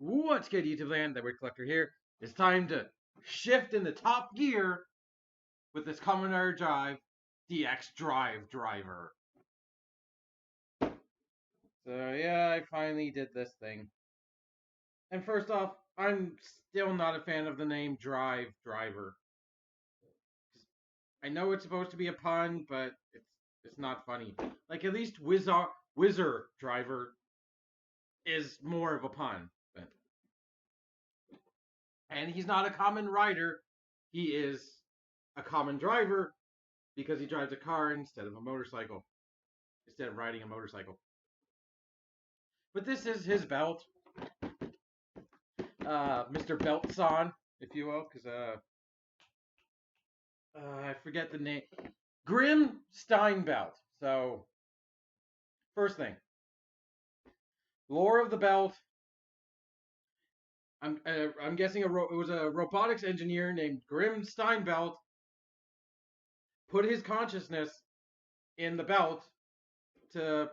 What's good, YouTube land? The Word Collector here. It's time to shift into top gear with this Kamen Rider Drive DX Drive driver. So yeah, I finally did this thing. And first off, I'm still not a fan of the name Drive Driver. I know it's supposed to be a pun, but it's not funny. Like at least Whizzer Driver is more of a pun. And he's not a common rider. He is a common driver because he drives a car instead of a motorcycle. Instead of riding a motorcycle. But this is his belt. Mr. Beltson, if you will, because I forget the name. Grim Steinbelt. So, first thing. Lore of the belt. I'm guessing it was a robotics engineer named Grim Steinbelt put his consciousness in the belt to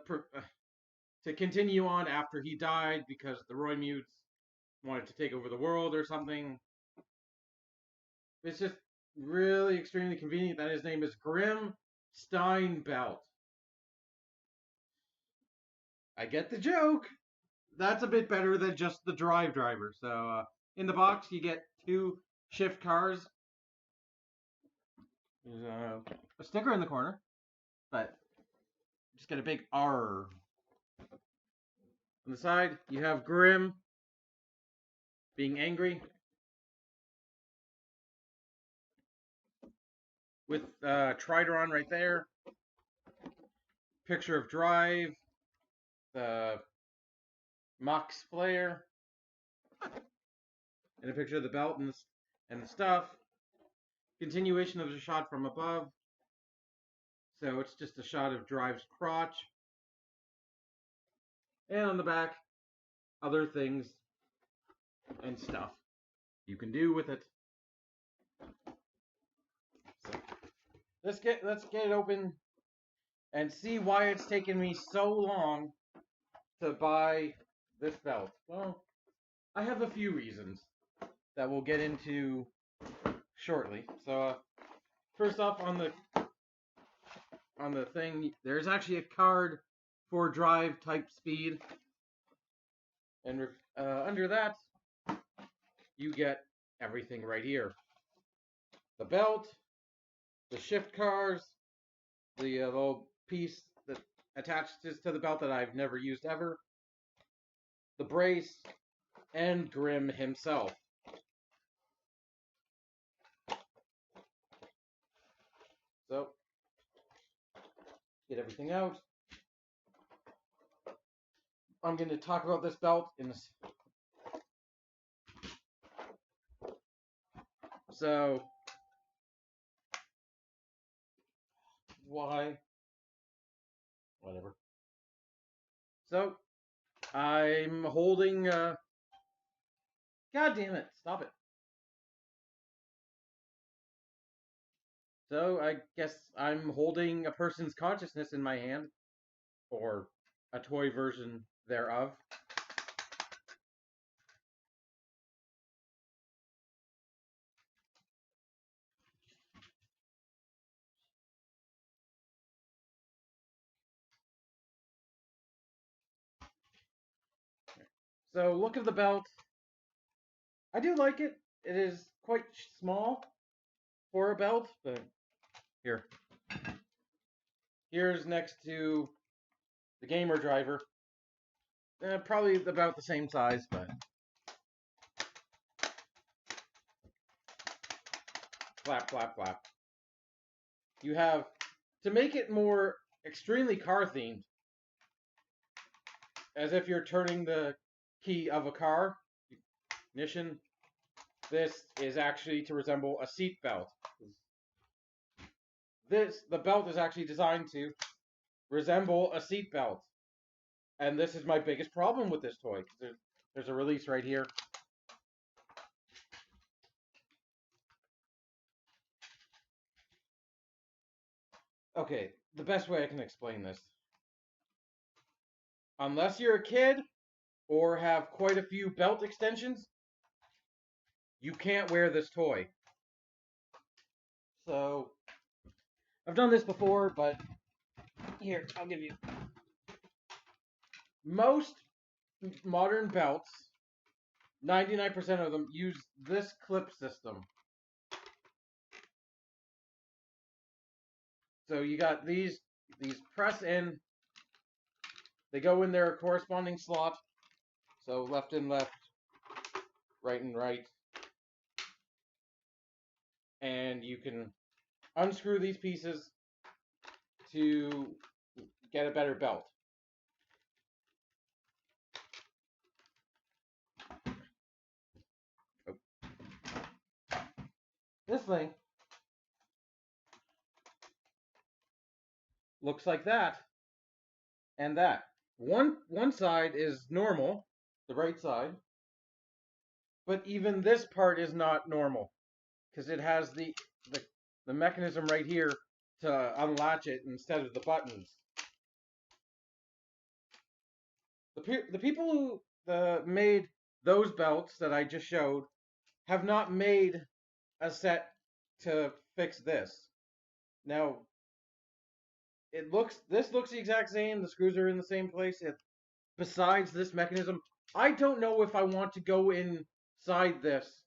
continue on after he died because the Roymutes wanted to take over the world or something. It's just really extremely convenient that his name is Grim Steinbelt. I get the joke. That's a bit better than just the drive driver. So in the box you get 2 shift cars. There's a sticker in the corner, but just get a big R. On the side you have Grim being angry with Trideron right there. Picture of Drive, the Mox Flare, and a picture of the belt and the stuff. Continuation of the shot from above. So it's just a shot of Drive's crotch. And on the back, other things and stuff you can do with it. So let's get it open and see why it's taken me so long to buy this belt. Well, I have a few reasons that we'll get into shortly. So first off, on the thing, there's actually a card for drive type speed, and under that you get everything right here: the belt, the shift cars, the little piece that attaches to the belt that I've never used ever, the brace, and Grim himself. So, get everything out. I'm going to talk about this belt in this. So, why? Whatever. So, I'm holding. God damn it! Stop it. So, I guess I'm holding a person's consciousness in my hand, or a toy version thereof. So, look at the belt. I do like it. It is quite small for a belt, but here. Here's next to the gamer driver. Probably about the same size, but flap, flap, flap. You have, to make it more extremely car themed, as if you're turning the key of a car, ignition, this is actually to resemble a seat belt. The belt is actually designed to resemble a seat belt. And this is my biggest problem with this toy. There's a release right here. Okay, the best way I can explain this. Unless you're a kid, or have quite a few belt extensions, you can't wear this toy. So, I've done this before, but here, I'll give you. Most modern belts, 99% of them, use this clip system. So you got these press in, they go in their corresponding slot. So left and left, right and right. And you can unscrew these pieces to get a better belt. This thing looks like that and that. One side is normal, the right side, but even this part is not normal because it has the mechanism right here to unlatch it instead of the buttons. The people who made those belts that I just showed have not made a set to fix this. Now, this looks the exact same. The screws are in the same place. Besides this mechanism, I don't know if I want to go inside this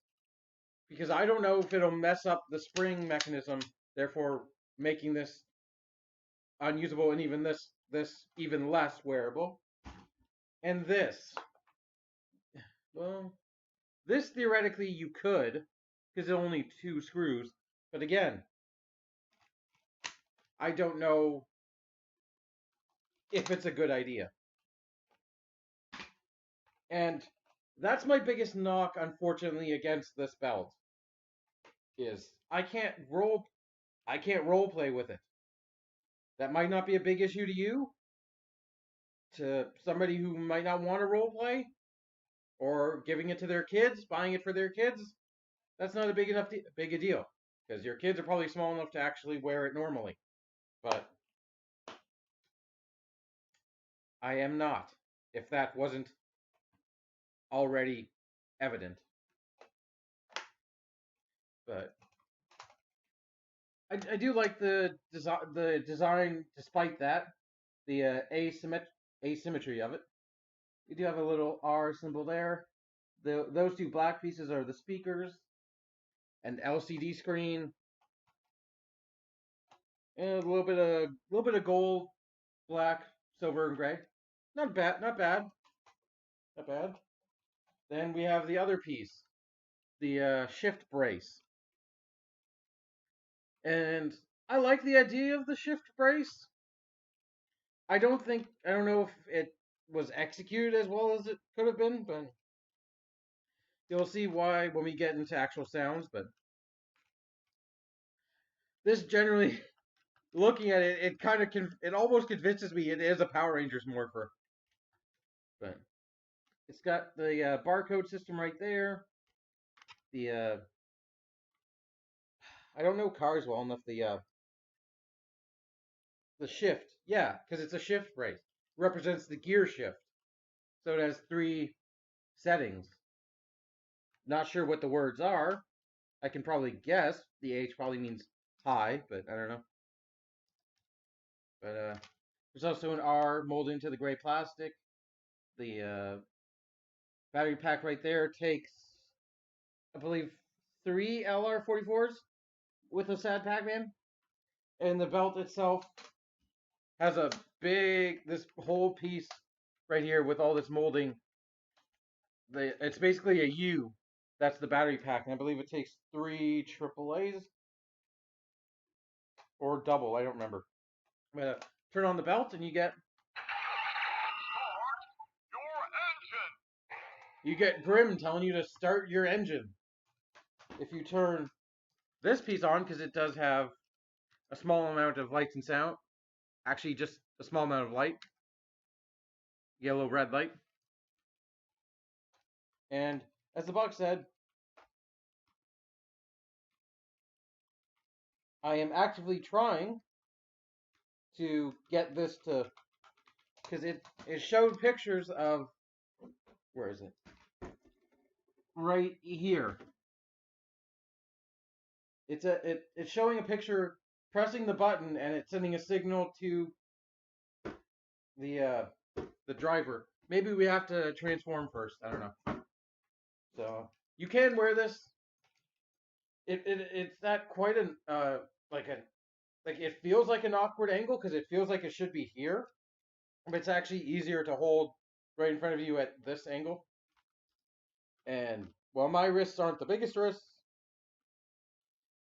because I don't know if it'll mess up the spring mechanism, therefore making this unusable and even this even less wearable. And this, well, this theoretically you could because it's only 2 screws, but again, I don't know if it's a good idea. And that's my biggest knock, unfortunately, against this belt. Is I can't role play with it. That might not be a big issue to you, to somebody who might not want to role play, or giving it to their kids, buying it for their kids. That's not a big a deal because your kids are probably small enough to actually wear it normally. But I am not, if that wasn't already evident. But I do like the design, despite that, the asymmetry of it. You do have a little R symbol there. Those 2 black pieces are the speakers, and LCD screen, and a little bit of gold, black, silver, and gray. Not bad, not bad, not bad. Then we have the other piece, the shift brace, and I like the idea of the shift brace. I don't know if it was executed as well as it could have been, but you'll see why when we get into actual sounds. But this generally, looking at it, it almost convinces me it is a Power Rangers morpher. But it's got the barcode system right there. The I don't know cars well enough. The shift, yeah, because it's a shift brace, represents the gear shift. So it has 3 settings. Not sure what the words are. I can probably guess. The H probably means high, but I don't know. But there's also an R molded into the gray plastic. The battery pack right there takes, I believe, 3 LR44s with a Sad Pac-Man. And the belt itself has this whole piece right here with all this molding. It's basically a U. That's the battery pack, and I believe it takes 3 AAAs or double. I don't remember. But turn on the belt, and you get Grimm telling you to start your engine. If you turn this piece on, because it does have a small amount of lights and sound, actually just a small amount of light, yellow, red light. And as the box said, I am actively trying to get this to, because it showed pictures of Where is it? Right here. It's showing a picture, pressing the button, and it's sending a signal to the driver. Maybe we have to transform first. I don't know. So you can wear this. It's not quite an like it feels like an awkward angle because it feels like it should be here, but it's actually easier to hold right in front of you at this angle. And while my wrists aren't the biggest wrists,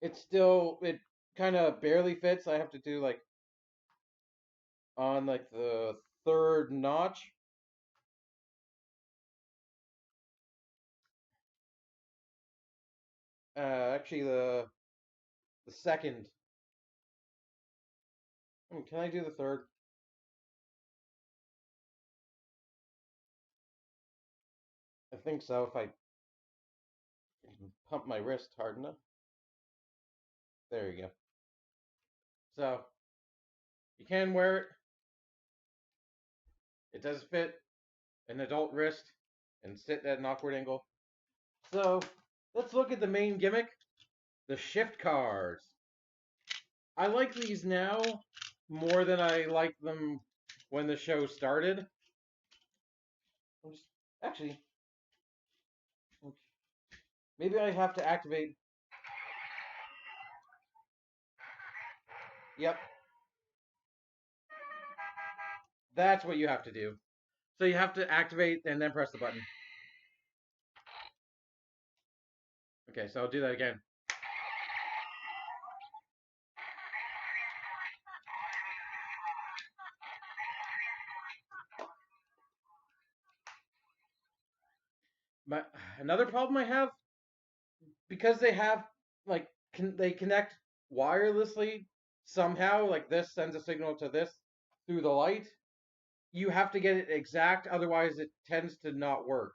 it kind of barely fits. I have to do like on like the third notch. Actually the second. Can I do the third? I think so if I pump my wrist hard enough. There you go. So you can wear it. It does fit an adult wrist and sit at an awkward angle. So let's look at the main gimmick, the shift cars. I like these now more than I liked them when the show started. Actually, maybe I have to activate. Yep. That's what you have to do. So you have to activate and then press the button. Okay, so I'll do that again. Another problem I have, because they have like they connect wirelessly somehow, like this sends a signal to this through the light. You have to get it exact, otherwise it tends to not work.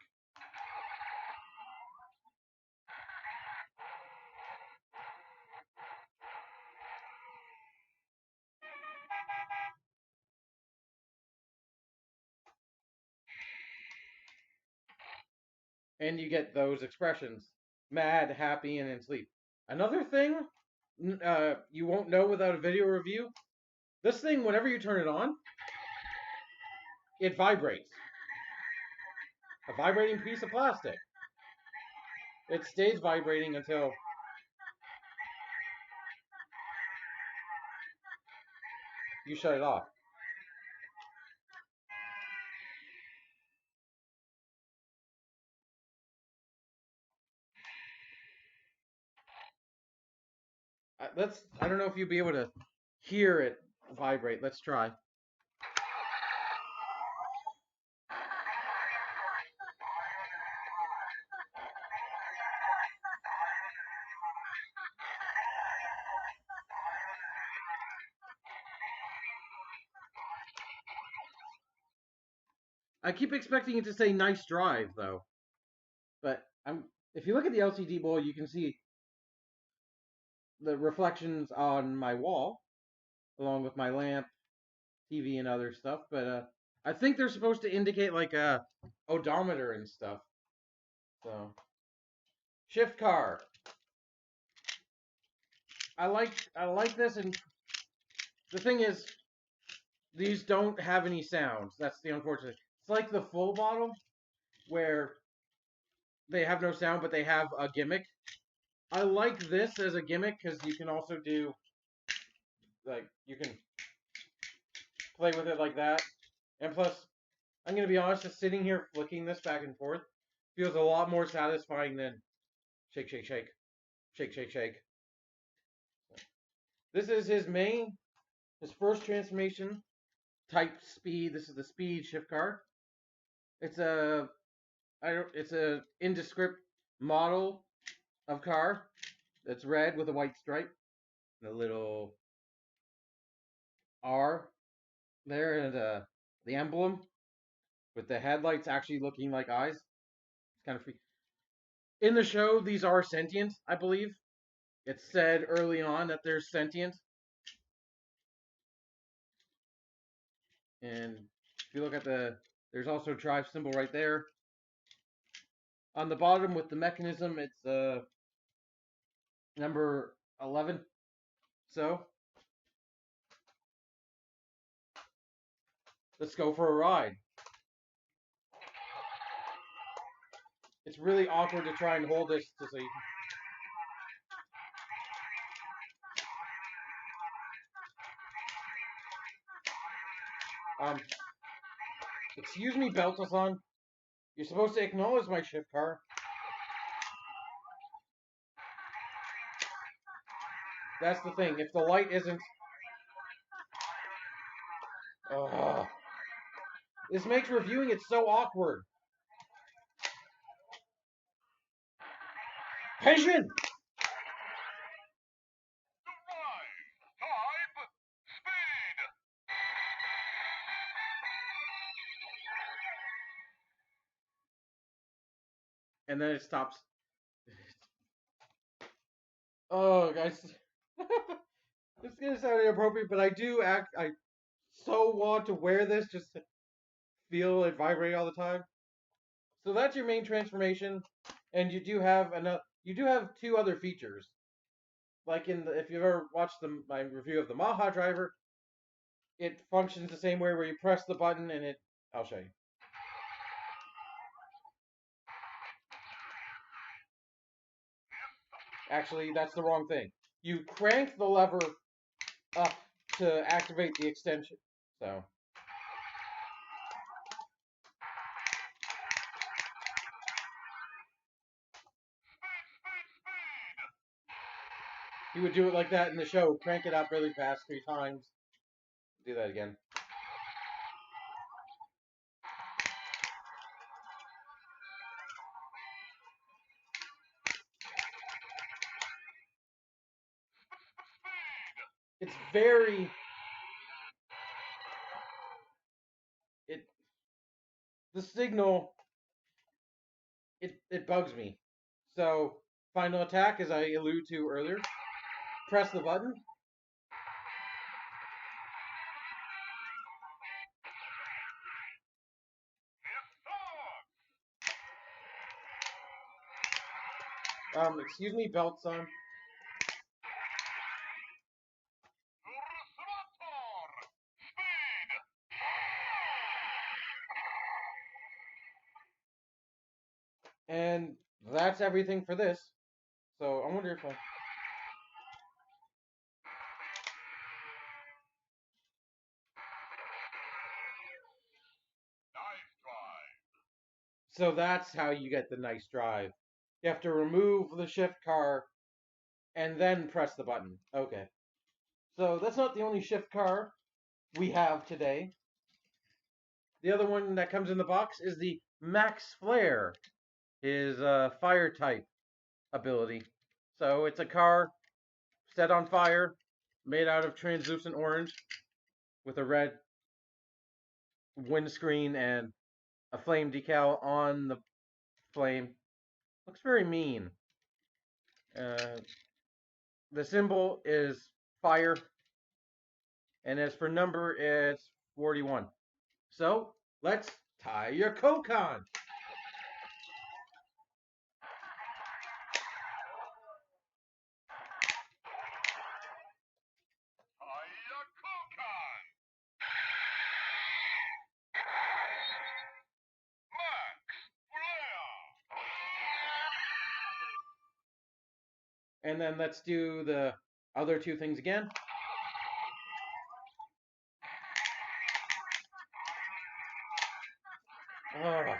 And you get those expressions: mad, happy, and in sleep. Another thing you won't know without a video review, this thing, whenever you turn it on, it vibrates. A vibrating piece of plastic. It stays vibrating until you shut it off. I don't know if you'll be able to hear it vibrate. Let's try. I keep expecting it to say nice drive though. But if you look at the LCD bowl, you can see the reflections on my wall along with my lamp, TV, and other stuff. But I think they're supposed to indicate like a odometer and stuff. So shift car. I like this, and the thing is, these don't have any sounds. That's the unfortunate. It's like the full bottle, where they have no sound, but they have a gimmick. I like this as a gimmick because you can also do, like, you can play with it like that. And plus, I'm going to be honest, just sitting here flicking this back and forth feels a lot more satisfying than shake, shake, shake, shake, shake, shake. This is his first transformation type speed. This is the speed shift car. It's a indescript model of car that's red with a white stripe and a little R there, and the emblem with the headlights actually looking like eyes. It's kind of freaky. In the show, these are sentient, I believe. It's said early on that they're sentient. And if you look at there's also a drive symbol right there. On the bottom with the mechanism, it's number 11. So, let's go for a ride. It's really awkward to try and hold this to see. Excuse me, Beltathon. You're supposed to acknowledge my shift car. That's the thing. If the light isn't... Ugh. This makes reviewing it so awkward. Patient! And then it stops. Oh, guys. This is gonna sound inappropriate, but I so want to wear this just to feel it vibrate all the time. So that's your main transformation, and you do have two other features. Like if you've ever watched my review of the Maha driver, it functions the same way where you press the button and I'll show you. Actually, that's the wrong thing. You crank the lever up to activate the extension. So. He would do it like that in the show. Crank it up really fast 3 times. Do that again. It's very... The signal... It bugs me. So, final attack, as I alluded to earlier. Press the button. Excuse me, Beltson. And that's everything for this. So, I wonder if I... So that's how you get the nice drive. You have to remove the shift car and then press the button. Okay. So that's not the only shift car we have today. The other one that comes in the box is the Max Flare, his fire type ability. So it's a car set on fire, made out of translucent orange, with a red windscreen and a flame decal on the flame. Looks very mean. The symbol is fire, and as for number, it's 41. So, let's tie your coke on. And then let's do the other 2 things again. Oh.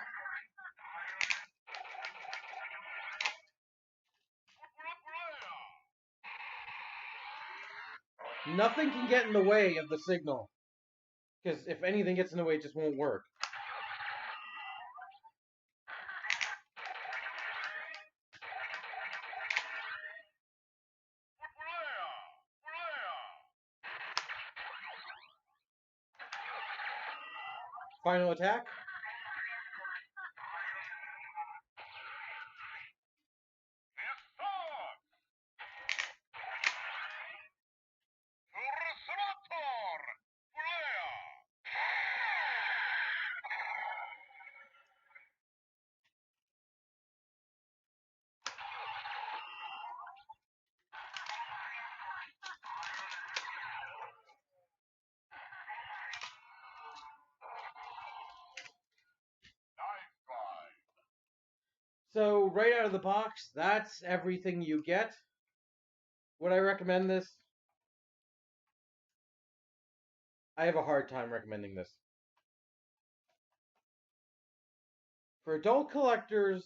Nothing can get in the way of the signal. Because if anything gets in the way, it just won't work. Final attack. So right out of the box, that's everything you get. Would I recommend this? I have a hard time recommending this. For adult collectors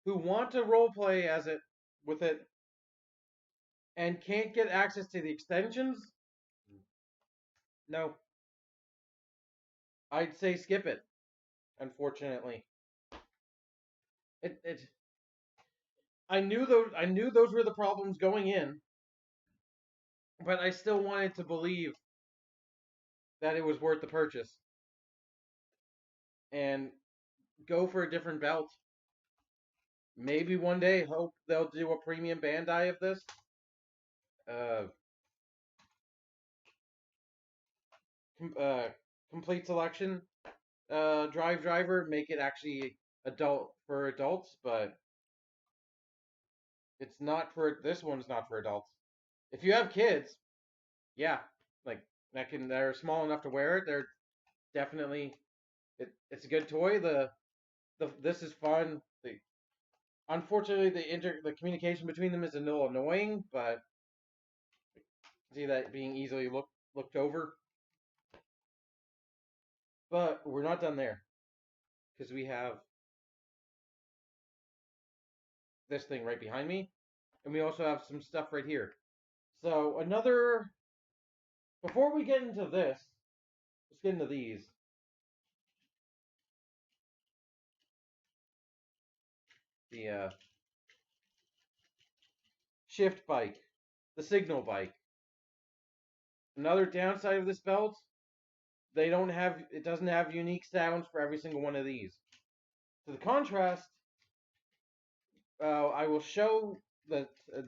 who want to roleplay as it with it and can't get access to the extensions, no. I'd say skip it. Unfortunately, it I knew those were the problems going in, but I still wanted to believe that it was worth the purchase and go for a different belt. Maybe one day, hope they'll do a premium Bandai of this. Uh, complete selection. Driver, make it actually adult for adults, but it's not for this one's not for adults. If you have kids, yeah, like they're small enough to wear it. They're definitely it's a good toy. This is fun. Unfortunately the communication between them is a little annoying, but see that being easily looked over. But we're not done there because we have this thing right behind me, and we also have some stuff right here. So before we get into this, let's get into these. The shift bike, the signal bike. Another downside of this belt, it doesn't have unique sounds for every single one of these. To the contrast, I will show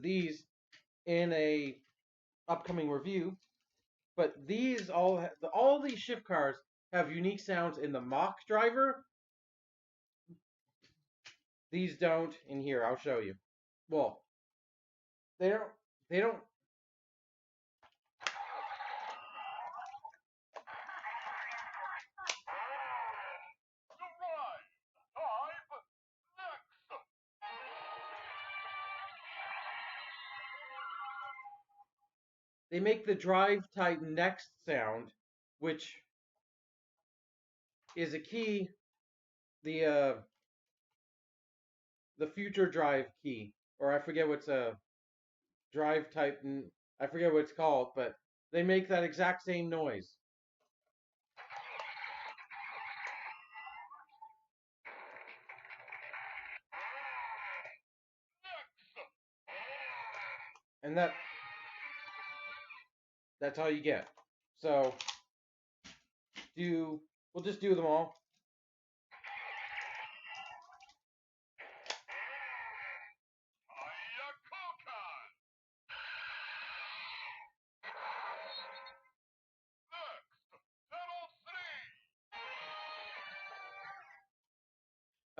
these in a upcoming review. But these all these shift cars have unique sounds in the Mach driver. These don't in here. I'll show you. Well, they don't. They make the drive type next sound, which is a key. The future drive key, or I forget what's a drive type. I forget what it's called, but they make that exact same noise. And that's all you get. So we'll just do them all.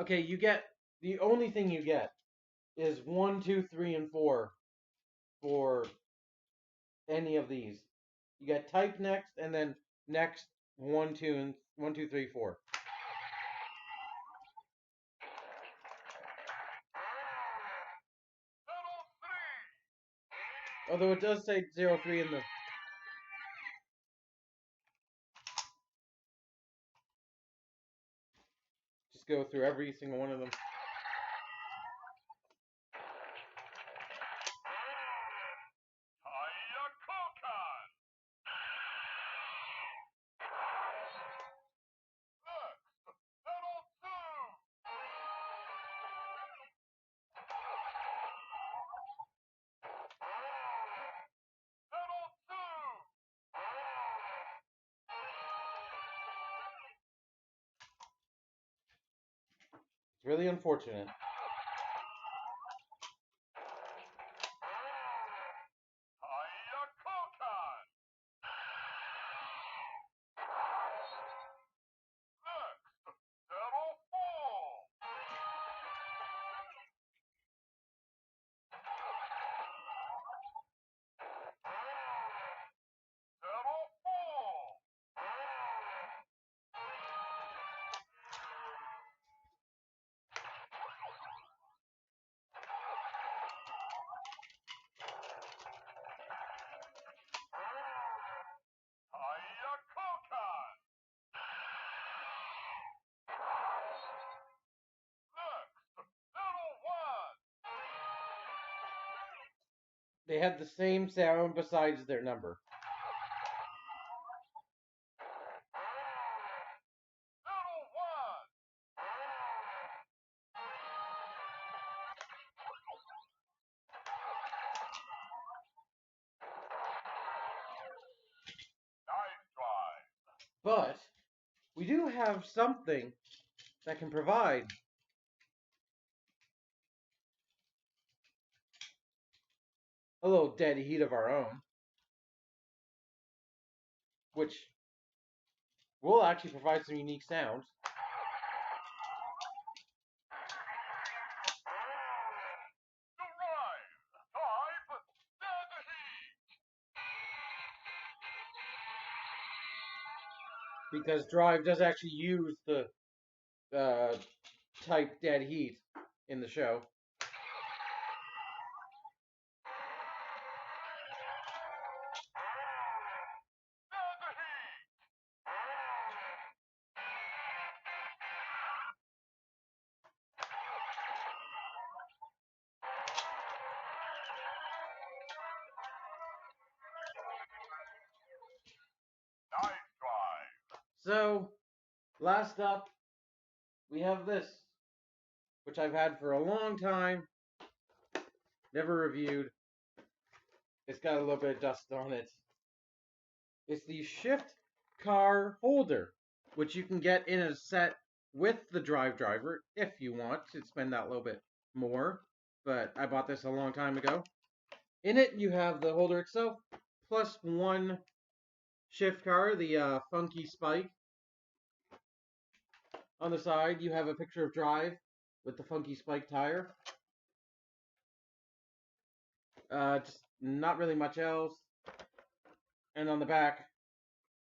Okay, you get the only thing you get is 1, 2, 3, and 4 for any of these. You get type next, and then next 1, 2, and 1, 2, 3, 4. Although it does say 0, 3 in the. Just go through every single one of them. It's really unfortunate. They had the same sound besides their number. But we do have something that can provide a little dead heat of our own, which will actually provide some unique sounds. Because Drive does actually use the type dead heat in the show. So, last up, we have this, which I've had for a long time, never reviewed. It's got a little bit of dust on it. It's the Shift Car Holder, which you can get in a set with the Drive driver if you want to spend that little bit more. But I bought this a long time ago. In it, you have the holder itself, plus one shift car, the Funky Spike. On the side, you have a picture of Drive with the Funky Spike tire. Just not really much else. And on the back,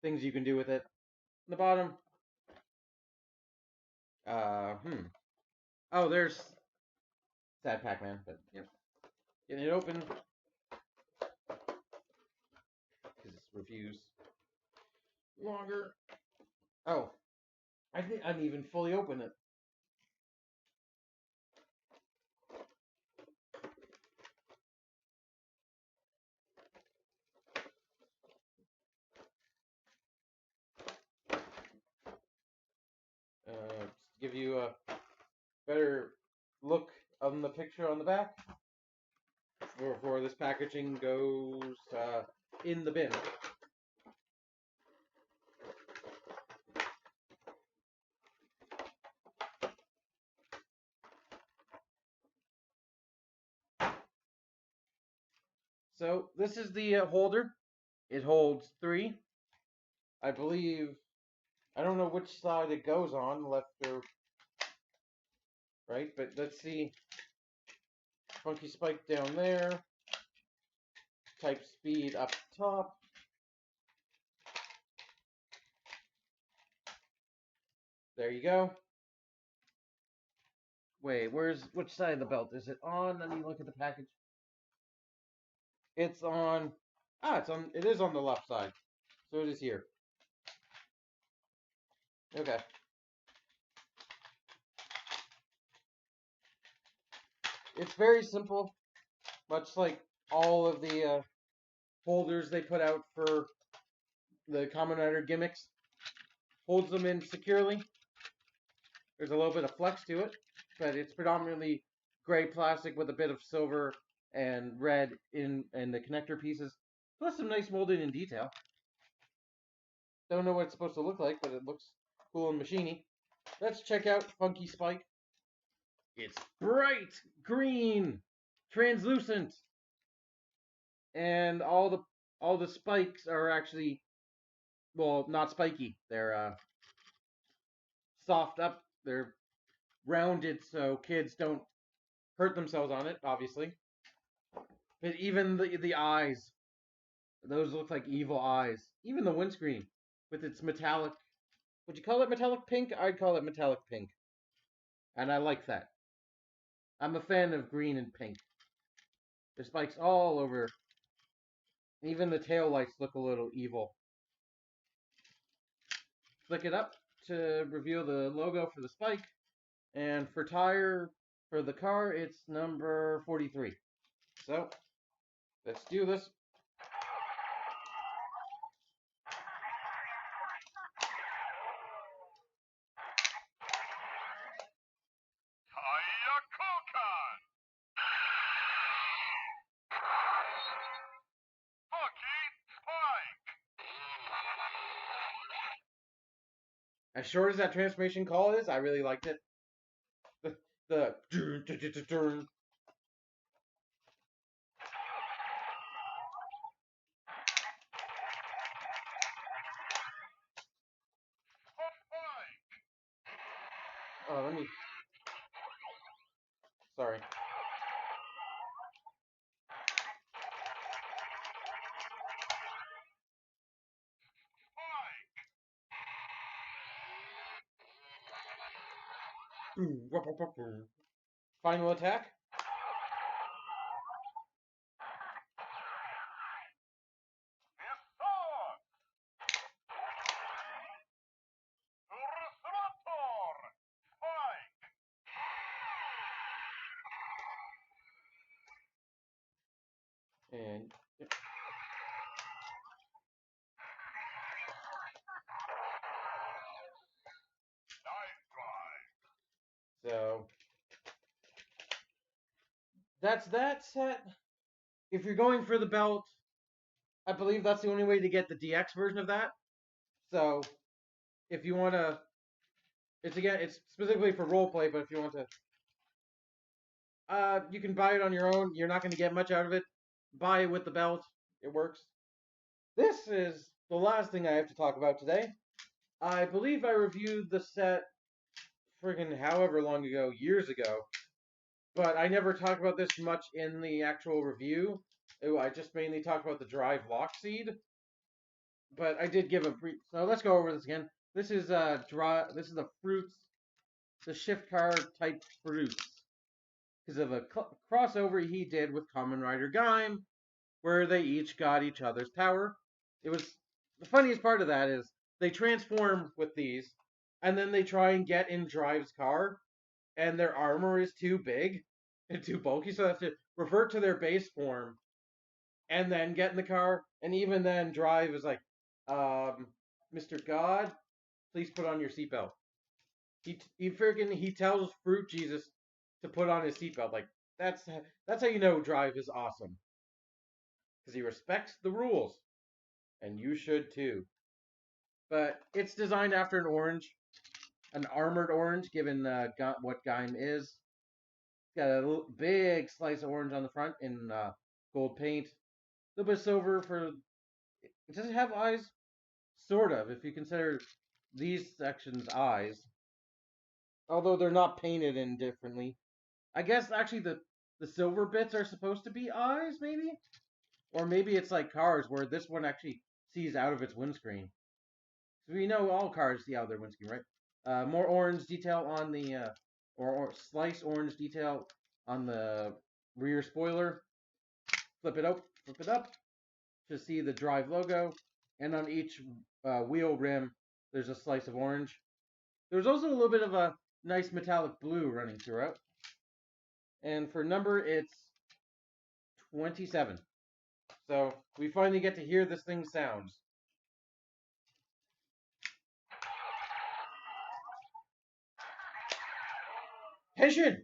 things you can do with it. On the bottom, oh, there's Sad Pac-Man, but yep. Getting it open because it's reviews longer. Oh, I think I didn't even fully open it. To give you a better look on the picture on the back before this packaging goes in the bin. So this is the holder. It holds 3. I believe, I don't know which side it goes on, left or right, but let's see. Funky Spike down there. Type speed up top. There you go. Wait, which side of the belt? Is it on? Let me look at the package. It's on, it is on the left side. So it is here. Okay. It's very simple, much like all of the holders they put out for the Kamen Rider gimmicks. Holds them in securely. There's a little bit of flex to it, but it's predominantly gray plastic with a bit of silver and red in the connector pieces, plus some nice molding and detail. Don't know what it's supposed to look like, but it looks cool and machiny. Let's check out Funky Spike. It's bright green, translucent, and all the spikes are actually, well, not spiky. They're soft up. They're rounded so kids don't hurt themselves on it, obviously. But even the eyes, those look like evil eyes. Even the windscreen with its metallic, would you call it metallic pink? I'd call it metallic pink. And I like that. I'm a fan of green and pink. There's spikes all over. Even the tail lights look a little evil. Flick it up to reveal the logo for the spike. And for tire, for the car, it's number 43. So, Let's do this. As short as that transformation call is, I really liked it. The oh, let me. Sorry. Final attack. And so that's that set. If you're going for the belt, I believe that's the only way to get the DX version of that. So if you want to, it's specifically for roleplay, but if you want to, you can buy it on your own. You're not going to get much out of it. Buy it with the belt. It works. This is the last thing I have to talk about today. I believe I reviewed the set friggin' however long ago, years ago, but I never talked about this much in the actual review. I just mainly talked about the Drive Lockseed, but I did give a brief. So let's go over this again. This is This is the fruits, the shift car type fruits, because of a crossover he did with Kamen Rider Gaim, where they each got each other's power. It was the funniest part of that is they transform with these, and then they try and get in Drive's car, and their armor is too big and too bulky, so they have to revert to their base form and then get in the car. And even then, Drive is like, Mr. God, please put on your seatbelt. He tells Fruit Jesus to put on his seatbelt. Like that's how you know Drive is awesome, because he respects the rules, and you should too. But it's designed after an armored orange, given what Gaim is. Got a big slice of orange on the front in gold paint. A little bit of silver for. It doesn't have eyes, sort of, if you consider these sections eyes. Although they're not painted in differently. I guess actually the silver bits are supposed to be eyes, maybe? Or maybe it's like cars where this one actually sees out of its windscreen. So we know all cars see out of their windscreen, right? More orange detail on the, or slice orange detail on the rear spoiler. Flip it up to see the Drive logo. And on each wheel rim, there's a slice of orange. There's also a little bit of a nice metallic blue running throughout. And for number, it's 27. So we finally get to hear this thing sounds. Henshin!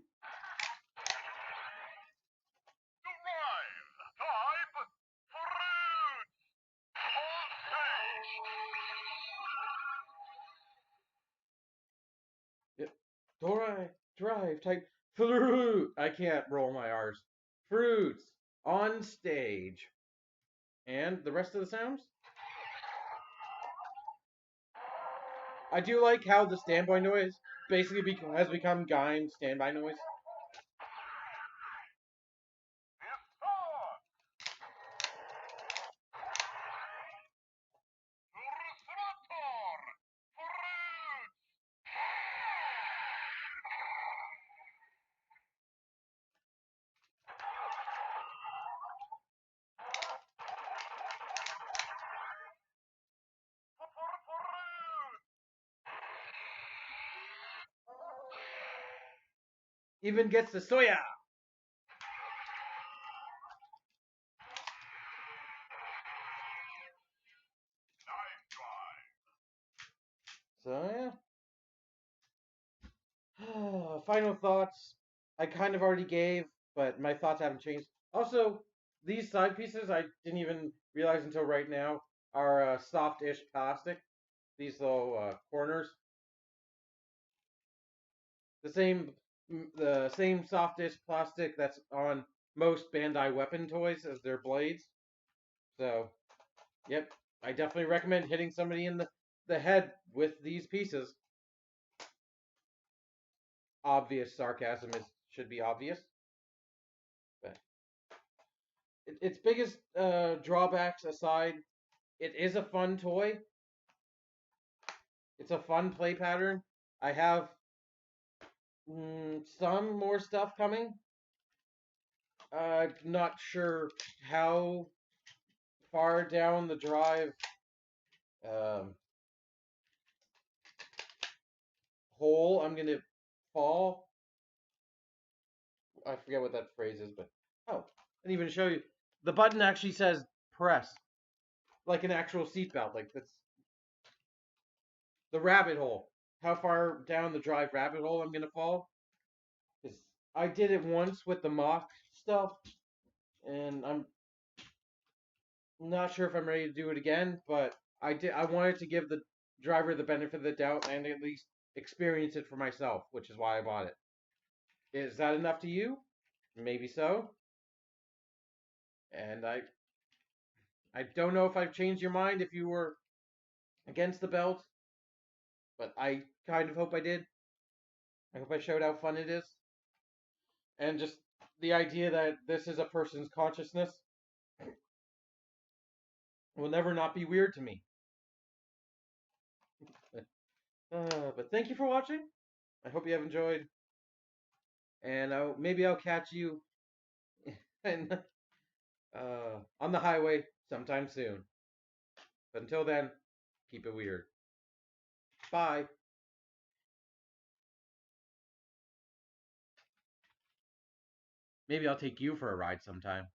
Drive type fruit. I can't roll my R's. Fruits on stage. And the rest of the sounds? I do like how the standby noise basically has become Gaim's standby noise. Even gets the soya. final thoughts I kind of already gave, but my thoughts haven't changed. Also, these side pieces I didn't even realize until right now are soft-ish plastic. These little corners, the same the same soft-ish plastic that's on most Bandai weapon toys as their blades. So, yep, I definitely recommend hitting somebody in the head with these pieces. Obvious sarcasm should be obvious. But its biggest drawbacks aside, it is a fun toy. It's a fun play pattern. I have some more stuff coming. Not sure how far down the drive um, hole I'm gonna fall. I forget what that phrase is, but oh, I didn't even show you. The button actually says press, like an actual seatbelt. Like that's the rabbit hole. How far down the drive rabbit hole I'm gonna fall? Because I did it once with the mock stuff, and I'm not sure if I'm ready to do it again. But I did. I wanted to give the driver the benefit of the doubt and at least experience it for myself, which is why I bought it. Is that enough to you? Maybe so. And I don't know if I've changed your mind if you were against the belt, but I kind of hope I did. I hope I showed how fun it is. And just the idea that this is a person's consciousness will never not be weird to me. But thank you for watching. I hope you have enjoyed. And maybe I'll catch you in, on the highway sometime soon. But until then, keep it weird. Bye. Maybe I'll take you for a ride sometime.